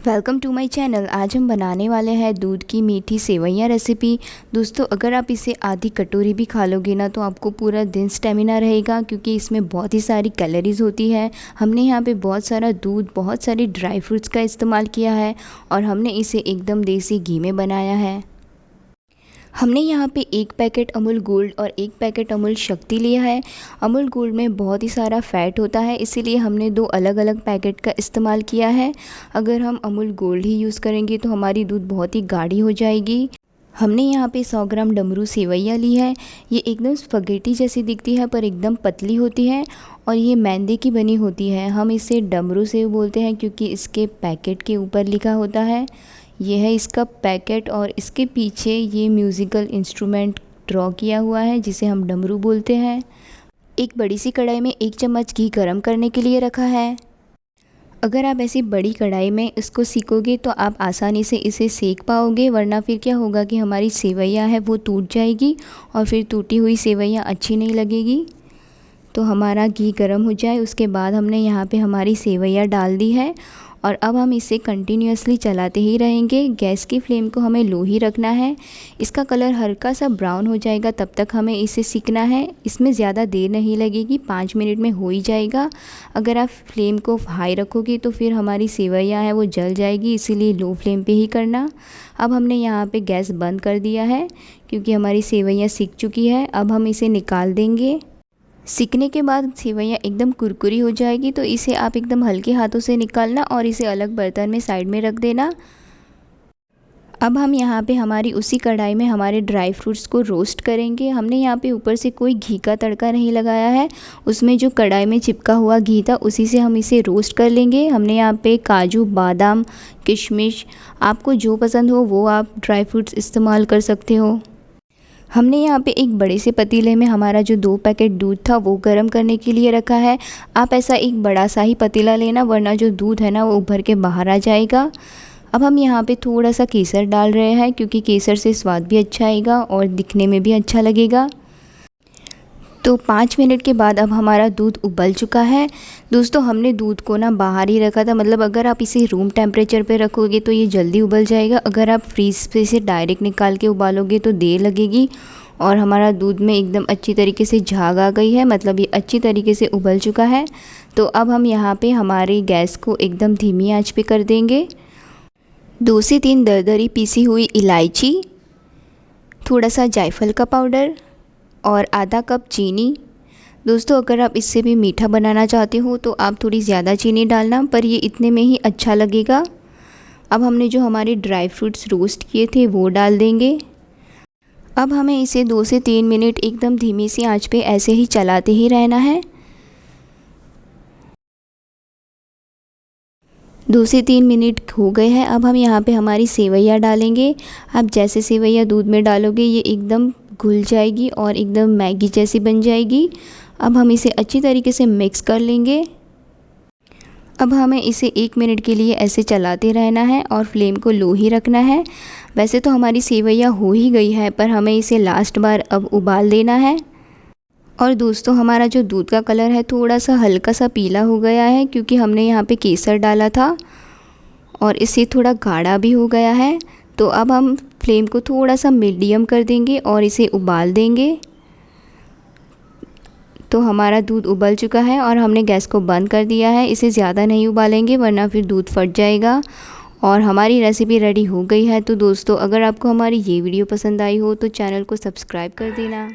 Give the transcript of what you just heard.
Welcome to my channel. आज हम बनाने वाले हैं दूध की मीठी सेवइयाँ रेसिपी। दोस्तों, अगर आप इसे आधी कटोरी भी खा लोगे ना तो आपको पूरा दिन स्टेमिना रहेगा, क्योंकि इसमें बहुत ही सारी कैलोरीज होती है। हमने यहाँ पे बहुत सारा दूध, बहुत सारे ड्राई फ्रूट्स का इस्तेमाल किया है और हमने इसे एकदम देसी घी में बनाया है। हमने यहाँ पे एक पैकेट अमूल गोल्ड और एक पैकेट अमूल शक्ति लिया है। अमूल गोल्ड में बहुत ही सारा फ़ैट होता है, इसीलिए हमने दो अलग अलग पैकेट का इस्तेमाल किया है। अगर हम अमूल गोल्ड ही यूज़ करेंगे तो हमारी दूध बहुत ही गाढ़ी हो जाएगी। हमने यहाँ पे 100 ग्राम डमरू सेवइयाँ ली है। ये एकदम स्पगेटी जैसी दिखती है पर एकदम पतली होती है और ये मैदे की बनी होती है। हम इसे डमरू सेव बोलते हैं क्योंकि इसके पैकेट के ऊपर लिखा होता है। ये है इसका पैकेट और इसके पीछे ये म्यूज़िकल इंस्ट्रूमेंट ड्रॉ किया हुआ है जिसे हम डमरू बोलते हैं। एक बड़ी सी कढ़ाई में 1 चम्मच घी गरम करने के लिए रखा है। अगर आप ऐसी बड़ी कढ़ाई में इसको सेकोगे तो आप आसानी से इसे सेक पाओगे, वरना फिर क्या होगा कि हमारी सेवइयाँ है वो टूट जाएगी और फिर टूटी हुई सेवइयाँ अच्छी नहीं लगेगी। तो हमारा घी गर्म हो जाए उसके बाद हमने यहाँ पे हमारी सेवइयाँ डाल दी है और अब हम इसे कंटिन्यूअसली चलाते ही रहेंगे। गैस की फ्लेम को हमें लो ही रखना है। इसका कलर हल्का सा ब्राउन हो जाएगा तब तक हमें इसे सेकना है। इसमें ज़्यादा देर नहीं लगेगी, 5 मिनट में हो ही जाएगा। अगर आप फ्लेम को हाई रखोगे तो फिर हमारी सेवइयाँ है वो जल जाएगी, इसीलिए लो फ्लेम पे ही करना। अब हमने यहाँ पे गैस बंद कर दिया है क्योंकि हमारी सेवइयाँ सिक चुकी है। अब हम इसे निकाल देंगे। सीखने के बाद सेवइयाँ एकदम कुरकुरी हो जाएगी तो इसे आप एकदम हल्के हाथों से निकालना और इसे अलग बर्तन में साइड में रख देना। अब हम यहाँ पे हमारी उसी कढ़ाई में हमारे ड्राई फ्रूट्स को रोस्ट करेंगे। हमने यहाँ पे ऊपर से कोई घी का तड़का नहीं लगाया है, उसमें जो कढ़ाई में चिपका हुआ घी था उसी से हम इसे रोस्ट कर लेंगे। हमने यहाँ पे काजू, बादाम, किशमिश, आपको जो पसंद हो वो आप ड्राई फ्रूट्स इस्तेमाल कर सकते हो। हमने यहाँ पे एक बड़े से पतीले में हमारा जो 2 पैकेट दूध था वो गर्म करने के लिए रखा है। आप ऐसा एक बड़ा सा ही पतीला लेना, वरना जो दूध है ना वो उभर के बाहर आ जाएगा। अब हम यहाँ पे थोड़ा सा केसर डाल रहे हैं क्योंकि केसर से स्वाद भी अच्छा आएगा और दिखने में भी अच्छा लगेगा। तो 5 मिनट के बाद अब हमारा दूध उबल चुका है। दोस्तों, हमने दूध को ना बाहर ही रखा था, मतलब अगर आप इसे रूम टेम्परेचर पे रखोगे तो ये जल्दी उबल जाएगा। अगर आप फ्रीज से इसे डायरेक्ट निकाल के उबालोगे तो देर लगेगी। और हमारा दूध में एकदम अच्छी तरीके से झाग आ गई है, मतलब ये अच्छी तरीके से उबल चुका है। तो अब हम यहाँ पे हमारी गैस को एकदम धीमी आंच पे कर देंगे। 2 से 3 दरदरी पीसी हुई इलायची, थोड़ा सा जायफल का पाउडर और आधा कप चीनी। दोस्तों, अगर आप इससे भी मीठा बनाना चाहते हो तो आप थोड़ी ज़्यादा चीनी डालना, पर ये इतने में ही अच्छा लगेगा। अब हमने जो हमारे ड्राई फ्रूट्स रोस्ट किए थे वो डाल देंगे। अब हमें इसे 2 से 3 मिनट एकदम धीमी सी आंच पे ऐसे ही चलाते ही रहना है। 2 से 3 मिनट हो गए हैं। अब हम यहाँ पे हमारी सेवइयाँ डालेंगे। आप जैसे सेवइयाँ दूध में डालोगे ये एकदम घुल जाएगी और एकदम मैगी जैसी बन जाएगी। अब हम इसे अच्छी तरीके से मिक्स कर लेंगे। अब हमें इसे 1 मिनट के लिए ऐसे चलाते रहना है और फ्लेम को लो ही रखना है। वैसे तो हमारी सेवइयाँ हो ही गई है, पर हमें इसे लास्ट बार अब उबाल देना है। और दोस्तों, हमारा जो दूध का कलर है थोड़ा सा हल्का सा पीला हो गया है क्योंकि हमने यहाँ पे केसर डाला था और इससे थोड़ा गाढ़ा भी हो गया है। तो अब हम फ्लेम को थोड़ा सा मीडियम कर देंगे और इसे उबाल देंगे। तो हमारा दूध उबल चुका है और हमने गैस को बंद कर दिया है। इसे ज़्यादा नहीं उबालेंगे वरना फिर दूध फट जाएगा। और हमारी रेसिपी रेडी हो गई है। तो दोस्तों, अगर आपको हमारी ये वीडियो पसंद आई हो तो चैनल को सब्सक्राइब कर देना।